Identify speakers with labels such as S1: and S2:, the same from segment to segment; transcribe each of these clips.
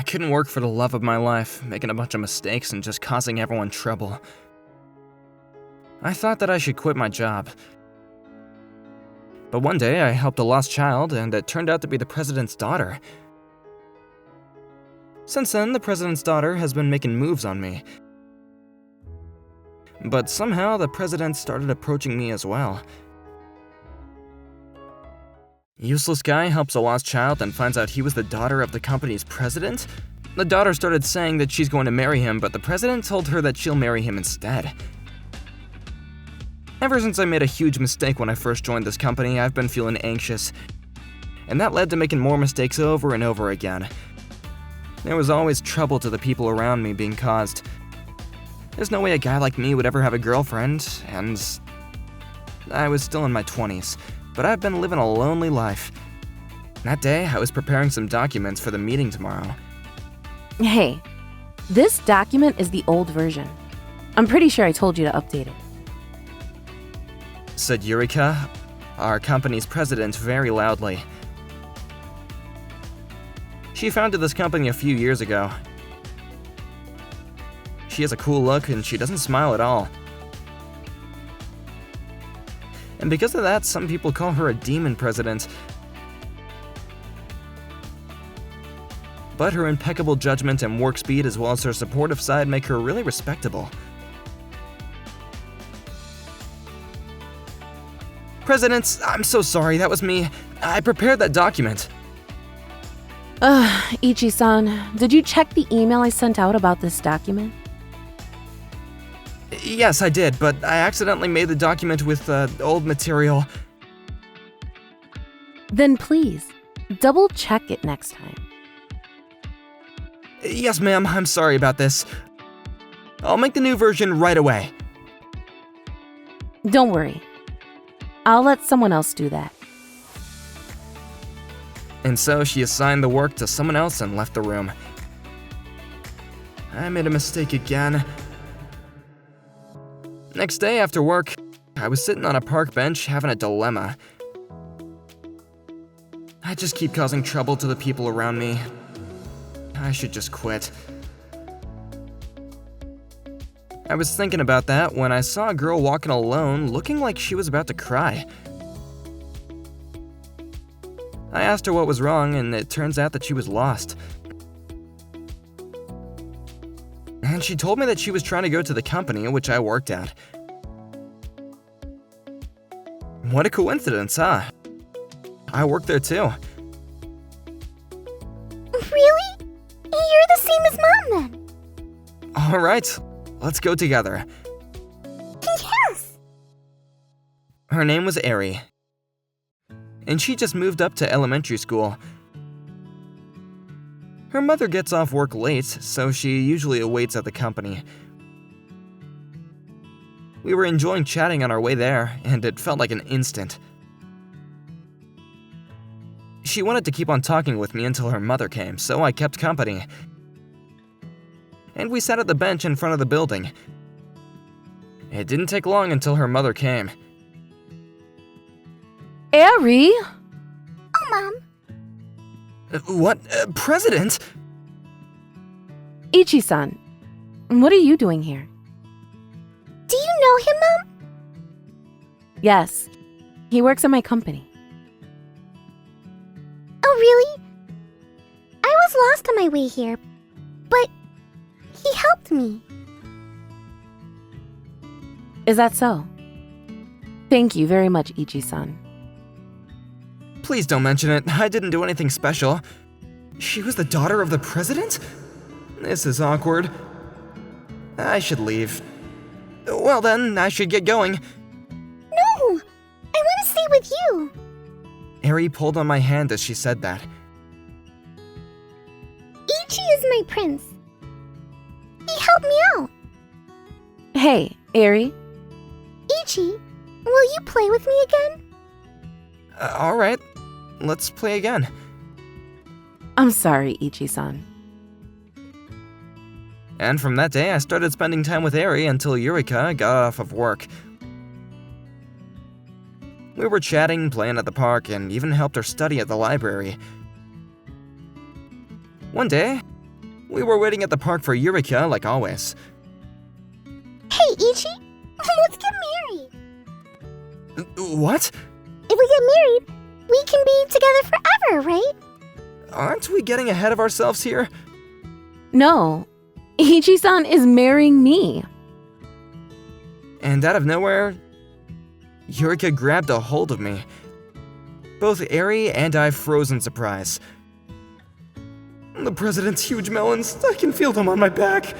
S1: I couldn't work for the love of my life, making a bunch of mistakes and just causing everyone trouble. I thought that I should quit my job. But one day I helped a lost child, and it turned out to be the president's daughter. Since then, the president's daughter has been making moves on me. But somehow, the president started approaching me as well. Useless guy helps a lost child and finds out he was the daughter of the company's president? The daughter started saying that she's going to marry him, but the president told her that she'll marry him instead. Ever since I made a huge mistake when I first joined this company, I've been feeling anxious. And that led to making more mistakes over and over again. There was always trouble to the people around me being caused. There's no way a guy like me would ever have a girlfriend, and I was still in my 20s, but I've been living a lonely life. That day, I was preparing some documents for the meeting tomorrow.
S2: Hey, this document is the old version. I'm pretty sure I told you to update it.
S1: Said Eureka, our company's president, very loudly. She founded this company a few years ago. She has a cool look and she doesn't smile at all. And because of that, some people call her a demon president. But her impeccable judgment and work speed as well as her supportive side make her really respectable. President, I'm so sorry, that was me. I prepared that document.
S2: Ichi-san, did you check the email I sent out about this document?
S1: Yes, I did, but I accidentally made the document with old material.
S2: Then please, double check it next time.
S1: Yes, ma'am, I'm sorry about this. I'll make the new version right away.
S2: Don't worry. I'll let someone else do that.
S1: And so she assigned the work to someone else and left the room. I made a mistake again. Next day after work, I was sitting on a park bench having a dilemma. I just keep causing trouble to the people around me. I should just quit. I was thinking about that when I saw a girl walking alone looking like she was about to cry. I asked her what was wrong, and it turns out that she was lost. And she told me that she was trying to go to the company which I worked at. What a coincidence, huh? I work there too.
S3: Really? You're the same as Mom then.
S1: Alright, let's go together.
S3: Yes!
S1: Her name was Eri. And she just moved up to elementary school. Her mother gets off work late, so she usually awaits at the company. We were enjoying chatting on our way there, and it felt like an instant. She wanted to keep on talking with me until her mother came, so I kept company. And we sat at the bench in front of the building. It didn't take long until her mother came.
S2: Eri?
S3: Oh, Mom.
S1: What? President?
S2: Ichi-san, what are you doing here?
S3: Do you know him, Mom?
S2: Yes, he works at my company.
S3: Oh, really? I was lost on my way here, but he helped me.
S2: Is that so? Thank you very much, Ichi-san.
S1: Please don't mention it. I didn't do anything special. She was the daughter of the president? This is awkward. I should leave. Well then, I should get going.
S3: No! I want to stay with you.
S1: Eri pulled on my hand as she said that.
S3: Ichi is my prince. He helped me out.
S2: Hey, Eri.
S3: Ichi, will you play with me again?
S1: Alright, let's play again.
S2: I'm sorry, Ichi-san.
S1: And from that day, I started spending time with Eri until Eureka got off of work. We were chatting, playing at the park, and even helped her study at the library. One day, We were waiting at the park for Eureka, like always.
S3: Hey, Ichi, let's get married.
S1: What?
S3: If we get married, we can be together forever, right?
S1: Aren't we getting ahead of ourselves here?
S2: No, Ichi-san is marrying me.
S1: And out of nowhere, Eureka grabbed a hold of me. Both Eri and I froze in surprise. The president's huge melons, I can feel them on my back.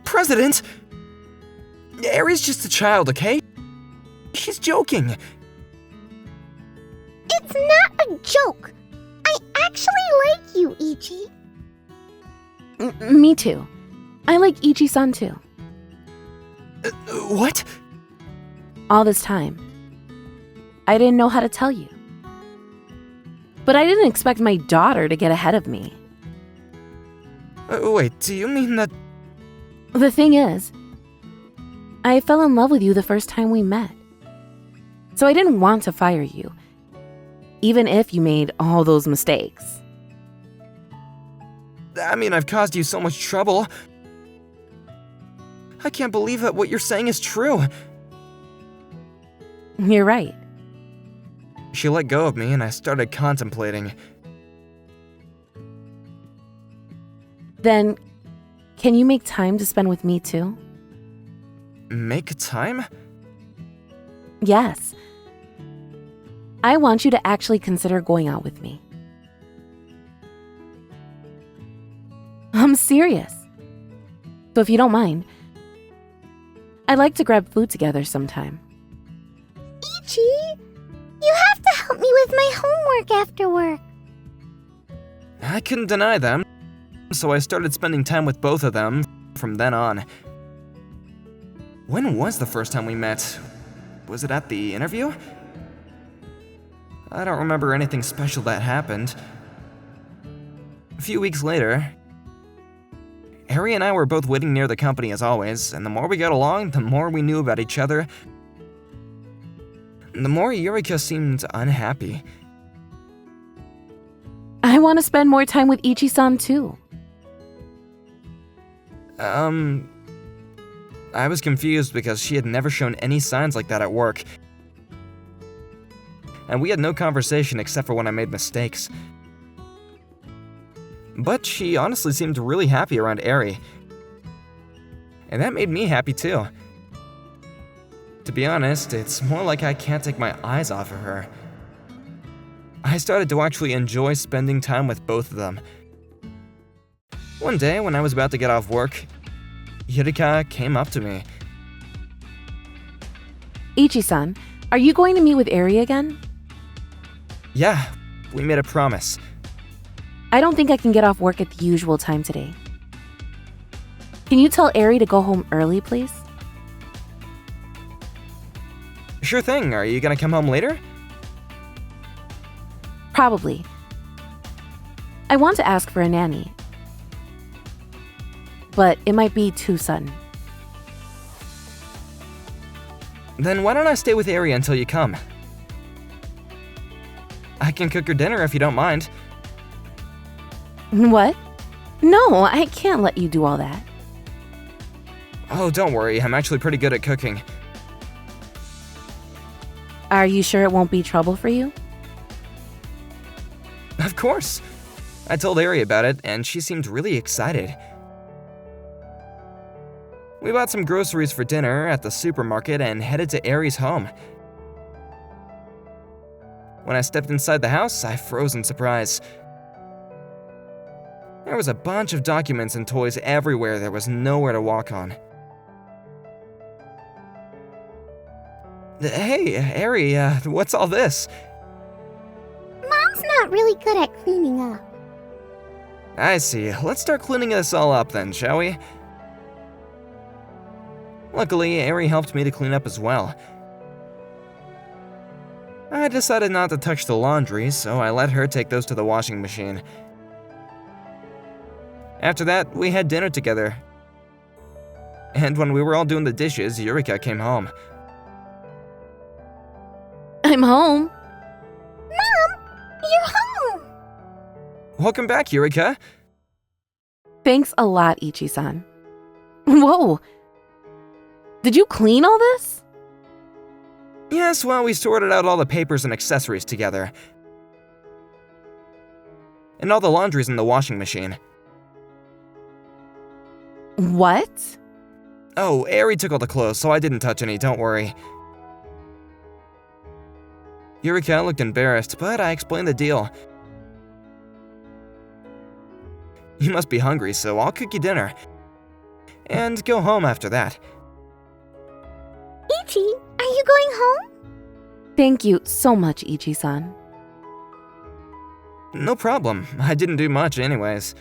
S1: President? Eri's just a child, okay? She's joking.
S3: It's not a joke. I actually like you, Ichi.
S2: Me too. I like Ichi-san too.
S1: What?
S2: All this time, I didn't know how to tell you. But I didn't expect my daughter to get ahead of me.
S1: Wait, do you mean that...
S2: The thing is, I fell in love with you the first time we met. So I didn't want to fire you, even if you made all those mistakes.
S1: I mean, I've caused you so much trouble. I can't believe that what you're saying is true.
S2: You're right.
S1: She let go of me and I started contemplating.
S2: Then, can you make time to spend with me too?
S1: Make time?
S2: Yes. I want you to actually consider going out with me. I'm serious. So if you don't mind, I'd like to grab food together sometime.
S3: Ichi, you have to help me with my homework after work.
S1: I couldn't deny them, so I started spending time with both of them from then on. When was the first time we met? Was it at the interview? I don't remember anything special that happened. A few weeks later, Eri and I were both waiting near the company as always, and the more we got along, the more we knew about each other. The more Eureka seemed unhappy.
S2: I want to spend more time with Ichi-san too.
S1: I was confused because she had never shown any signs like that at work. And we had no conversation except for when I made mistakes. But she honestly seemed really happy around Eri. And that made me happy too. To be honest, it's more like I can't take my eyes off of her. I started to actually enjoy spending time with both of them. One day, when I was about to get off work, Eureka came up to me.
S2: Ichi-san, are you going to meet with Eri again?
S1: Yeah, we made a promise.
S2: I don't think I can get off work at the usual time today. Can you tell Eri to go home early, please?
S1: Sure thing, are you gonna come home later?
S2: Probably. I want to ask for a nanny. But it might be too sudden.
S1: Then why don't I stay with Eri until you come? I can cook your dinner if you don't mind.
S2: What? No, I can't let you do all that.
S1: Oh, don't worry, I'm actually pretty good at cooking.
S2: Are you sure it won't be trouble for you?
S1: Of course. I told Eri about it, and she seemed really excited. We bought some groceries for dinner at the supermarket and headed to Eri's home. When I stepped inside the house, I froze in surprise. There was a bunch of documents and toys everywhere. There was nowhere to walk on. Hey, Eri, what's all this?
S3: Mom's not really good at cleaning up.
S1: I see. Let's start cleaning this all up then, shall we? Luckily, Eri helped me to clean up as well. I decided not to touch the laundry, so I let her take those to the washing machine. After that, we had dinner together. And when we were all doing the dishes, Eureka came home.
S2: I'm home.
S3: Mom, you're home
S1: Welcome back, Eureka.
S2: Thanks a lot, Ichi-san. Whoa! Did you clean all this?
S1: Yes, well, we sorted out all the papers and accessories together. And all the laundry's in the washing machine.
S2: What?
S1: Oh, Eri took all the clothes, so I didn't touch any, don't worry. Eureka looked embarrassed, but I explained the deal. You must be hungry, so I'll cook you dinner. And go home after that.
S3: Ichi, are you going home?
S2: Thank you so much, Ichi-san.
S1: No problem. I didn't do much anyways.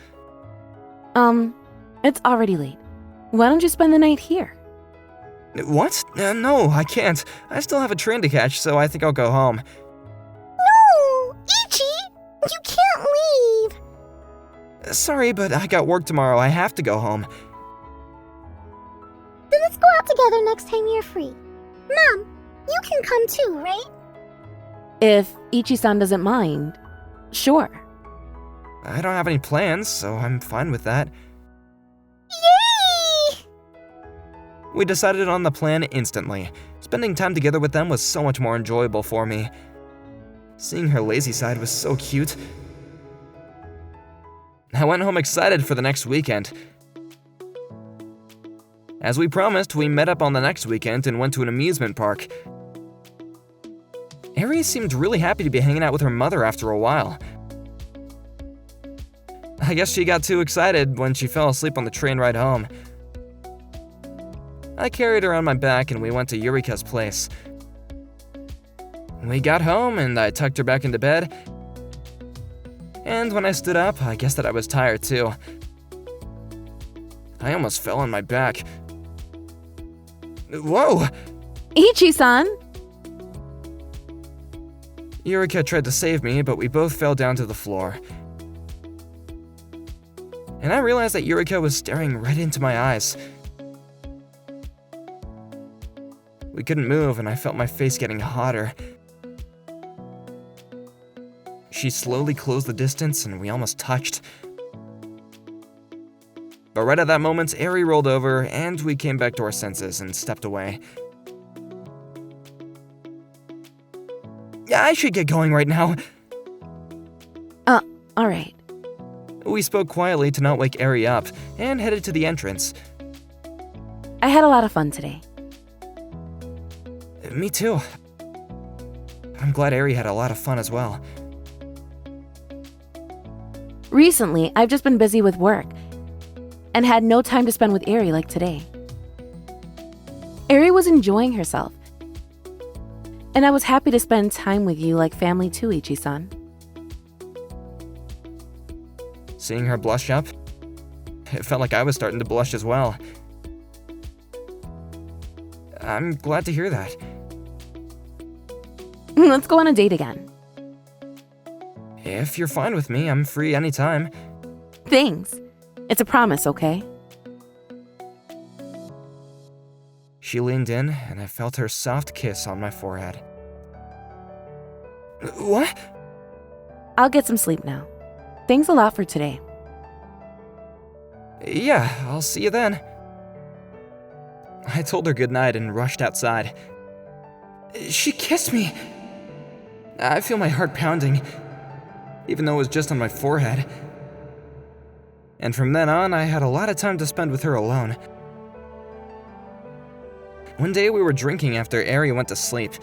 S2: It's already late. Why don't you spend the night here?
S1: What? No, I can't. I still have a train to catch, so I think I'll go home.
S3: No! Ichi! You can't leave!
S1: Sorry, but I got work tomorrow. I have to go home.
S3: Then let's go out together next time you're free. Mom, you can come too, right?
S2: If Ichi-san doesn't mind, sure.
S1: I don't have any plans, so I'm fine with that.
S3: Yay!
S1: We decided on the plan instantly. Spending time together with them was so much more enjoyable for me. Seeing her lazy side was so cute. I went home excited for the next weekend. As we promised, we met up on the next weekend and went to an amusement park. Eri seemed really happy to be hanging out with her mother after a while. I guess she got too excited when she fell asleep on the train ride home. I carried her on my back and we went to Eureka's place. We got home and I tucked her back into bed. And when I stood up, I guessed that I was tired too. I almost fell on my back. Whoa!
S2: Ichi-san!
S1: Eureka tried to save me, but we both fell down to the floor. And I realized that Eureka was staring right into my eyes. We couldn't move, and I felt my face getting hotter. She slowly closed the distance, and we almost touched. But right at that moment, Eri rolled over, and we came back to our senses and stepped away. I should get going right now.
S2: Alright.
S1: We spoke quietly to not wake Eri up, and headed to the entrance.
S2: I had a lot of fun today.
S1: Me too. I'm glad Eri had a lot of fun as well.
S2: Recently, I've just been busy with work and had no time to spend with Eri like today. Eri was enjoying herself, and I was happy to spend time with you like family too, Ichi-san.
S1: Seeing her blush up, it felt like I was starting to blush as well. I'm glad to hear that.
S2: Let's go on a date again.
S1: If you're fine with me, I'm free anytime.
S2: Thanks. It's a promise, okay?
S1: She leaned in, and I felt her soft kiss on my forehead. What?
S2: I'll get some sleep now. Thanks a lot for today.
S1: Yeah, I'll see you then. I told her goodnight and rushed outside. She kissed me! I feel my heart pounding, even though it was just on my forehead. And from then on, I had a lot of time to spend with her alone. One day we were drinking after Eri went to sleep,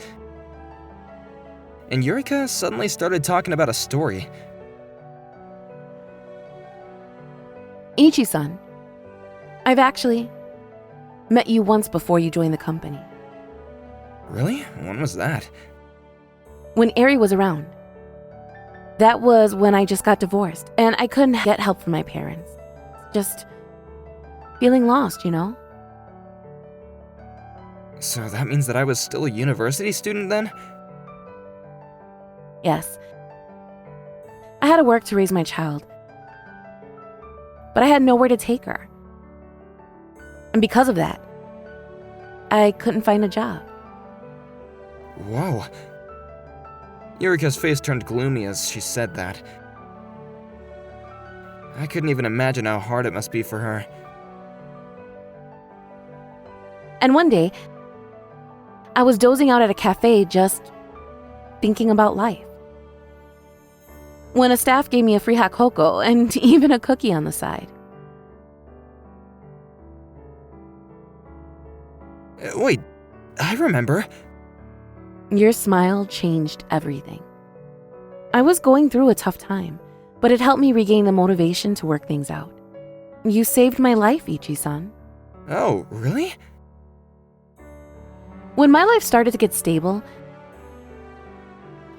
S1: and Eureka suddenly started talking about a story.
S2: Ichi-san, I've actually met you once before you joined the company.
S1: Really? When was that?
S2: When Eri was around. That was when I just got divorced, and I couldn't get help from my parents. Just feeling lost, you know?
S1: So that means that I was still a university student then?
S2: Yes. I had to work to raise my child, but I had nowhere to take her. And because of that, I couldn't find a job.
S1: Whoa. Eureka's face turned gloomy as she said that. I couldn't even imagine how hard it must be for her.
S2: And one day, I was dozing out at a cafe just thinking about life, when a staff gave me a free hot cocoa and even a cookie on the side.
S1: Wait, I remember.
S2: Your smile changed everything. I was going through a tough time, but it helped me regain the motivation to work things out. You saved my life, Ichi-san.
S1: Oh, really?
S2: When my life started to get stable,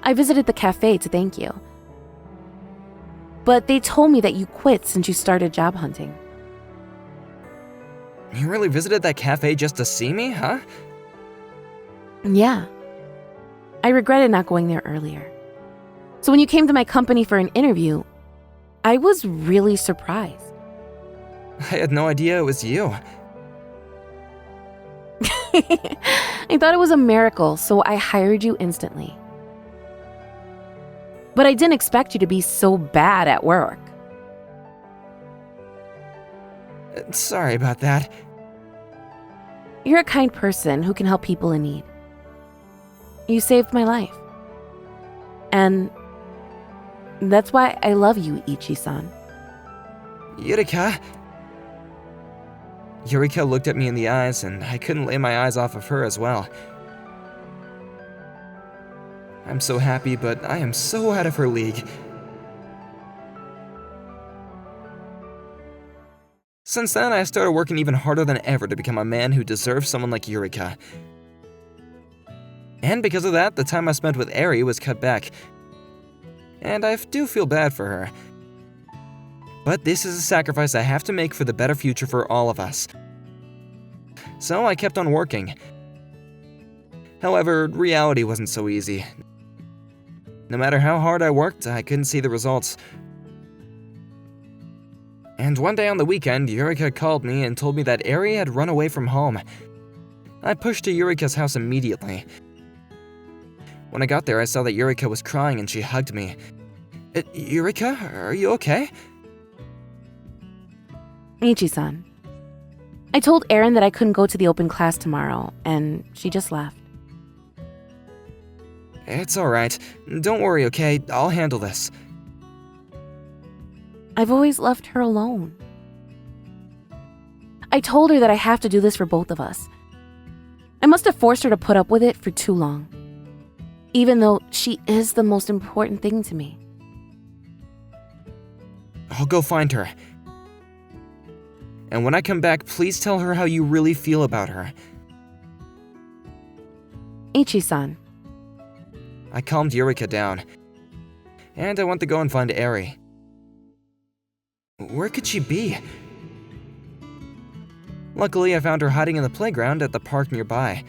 S2: I visited the cafe to thank you. But they told me that you quit since you started job hunting.
S1: You really visited that cafe just to see me, huh?
S2: Yeah. I regretted not going there earlier. So when you came to my company for an interview, I was really surprised.
S1: I had no idea it was you.
S2: I thought it was a miracle, so I hired you instantly. But I didn't expect you to be so bad at work.
S1: Sorry about that.
S2: You're a kind person who can help people in need. You saved my life. And that's why I love you, Ichi-san.
S1: Yurika. Yurika looked at me in the eyes, and I couldn't lay my eyes off of her as well. I'm so happy, but I am so out of her league. Since then, I started working even harder than ever to become a man who deserves someone like Yurika. And because of that, the time I spent with Eri was cut back. And I do feel bad for her. But this is a sacrifice I have to make for the better future for all of us. So I kept on working. However, reality wasn't so easy. No matter how hard I worked, I couldn't see the results. And one day on the weekend, Yurika called me and told me that Eri had run away from home. I pushed to Yurika's house immediately. When I got there, I saw that Yurika was crying and she hugged me. Yurika, are you okay?
S2: Ichi-san. I told Erin that I couldn't go to the open class tomorrow, and she just left.
S1: It's alright. Don't worry, okay? I'll handle this.
S2: I've always left her alone. I told her that I have to do this for both of us. I must have forced her to put up with it for too long, even though she is the most important thing to me.
S1: I'll go find her. And when I come back, please tell her how you really feel about her.
S2: Ichi-san.
S1: I calmed Yurika down, and I went to go and find Eri. Where could she be? Luckily, I found her hiding in the playground at the park nearby.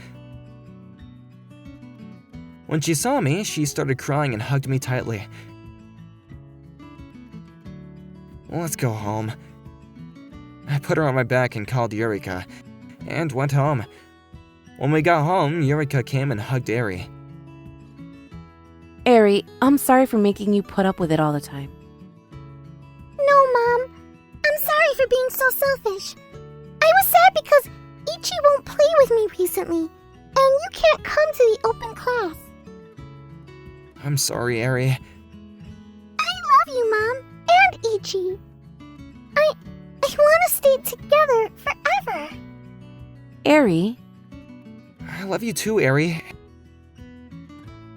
S1: When she saw me, she started crying and hugged me tightly. Let's go home. I put her on my back and called Yurika, and went home. When we got home, Yurika came and hugged Eri.
S2: Eri, I'm sorry for making you put up with it all the time.
S3: No, Mom. I'm sorry for being so selfish. I was sad because Ichi won't play with me recently, and you can't come to the open class.
S1: I'm sorry, Eri.
S3: I love you, Mom, and Ichi. I want to stay together forever.
S2: Eri?
S1: I love you too, Eri.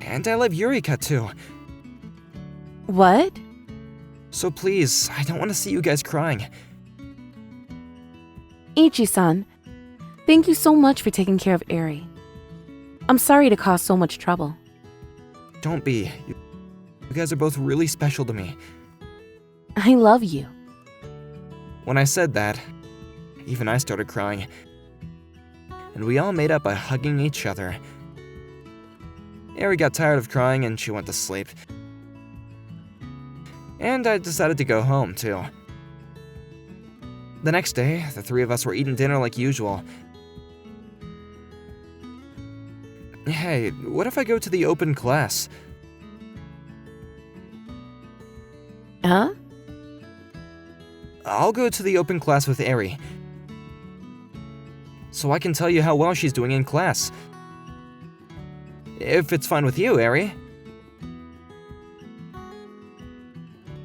S1: And I love Yurika too.
S2: What?
S1: So please, I don't want to see you guys crying.
S2: Ichi-san, thank you so much for taking care of Eri. I'm sorry to cause so much trouble.
S1: Don't be. You guys are both really special to me.
S2: I love you.
S1: When I said that, even I started crying. And we all made up by hugging each other. Eri got tired of crying and she went to sleep. And I decided to go home, too. The next day, the three of us were eating dinner like usual. Hey, what if I go to the open class?
S2: Huh?
S1: I'll go to the open class with Eri, so I can tell you how well she's doing in class. If it's fine with you, Eri.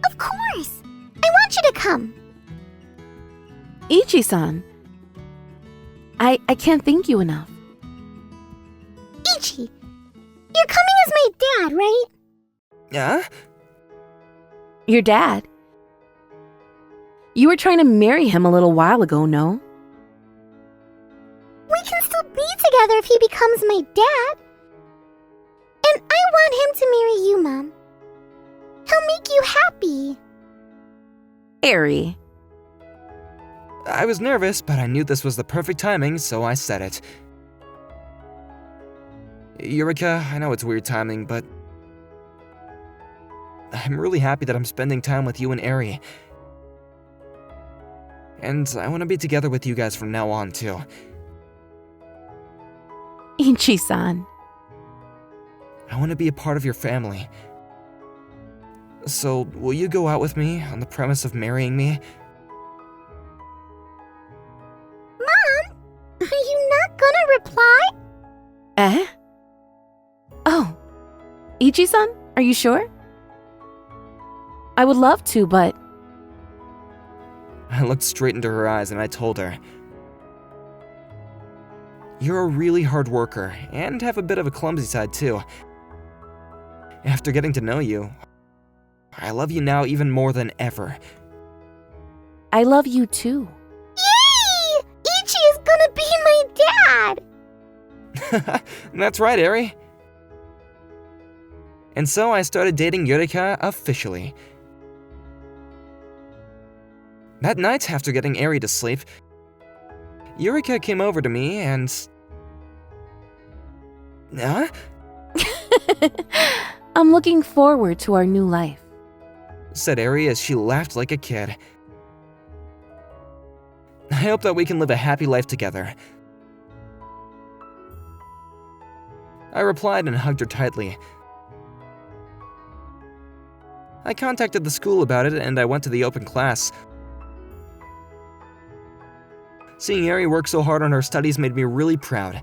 S3: Of course! I want you to come!
S2: Ichi-san, I can't thank you enough.
S3: Ichi, you're coming as my dad, right?
S1: Yeah?
S2: Your dad? You were trying to marry him a little while ago, no?
S3: We can still be together if he becomes my dad. And I want him to marry you, Mom. He'll make you happy.
S2: Eri.
S1: I was nervous, but I knew this was the perfect timing, so I said it. Eureka, I know it's weird timing, but I'm really happy that I'm spending time with you and Eri. And I want to be together with you guys from now on, too.
S2: Ichi-san.
S1: I want to be a part of your family. So, will you go out with me on the premise of marrying me?
S3: Mom, are you not gonna reply?
S2: Eh? Oh. Ichi-san, are you sure? I would love to, but...
S1: I looked straight into her eyes and I told her, "You're a really hard worker and have a bit of a clumsy side too. After getting to know you, I love you now even more than ever."
S2: I love you too.
S3: Yay! Ichi is gonna be my dad!
S1: That's right, Eri. And so I started dating Eureka officially. That night, after getting Eri to sleep, Eureka came over to me and... Huh?
S2: I'm looking forward to our new life.
S1: Said Eri as she laughed like a kid. I hope that we can live a happy life together. I replied and hugged her tightly. I contacted the school about it and I went to the open class. Seeing Eri work so hard on her studies made me really proud.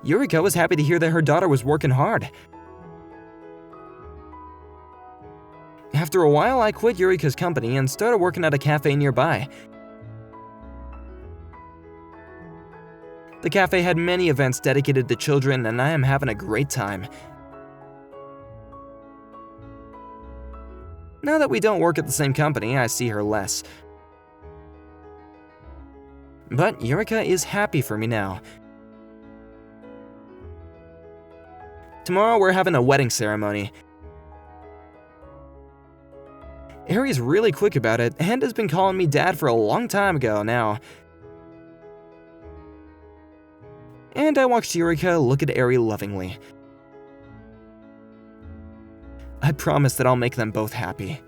S1: Eureka was happy to hear that her daughter was working hard. After a while, I quit Eureka's company and started working at a cafe nearby. The cafe had many events dedicated to children, and I am having a great time. Now that we don't work at the same company, I see her less. But Eureka is happy for me now. Tomorrow we're having a wedding ceremony. Eri's really quick about it and has been calling me dad for a long time ago now. And I watched Eureka look at Eri lovingly. I promise that I'll make them both happy.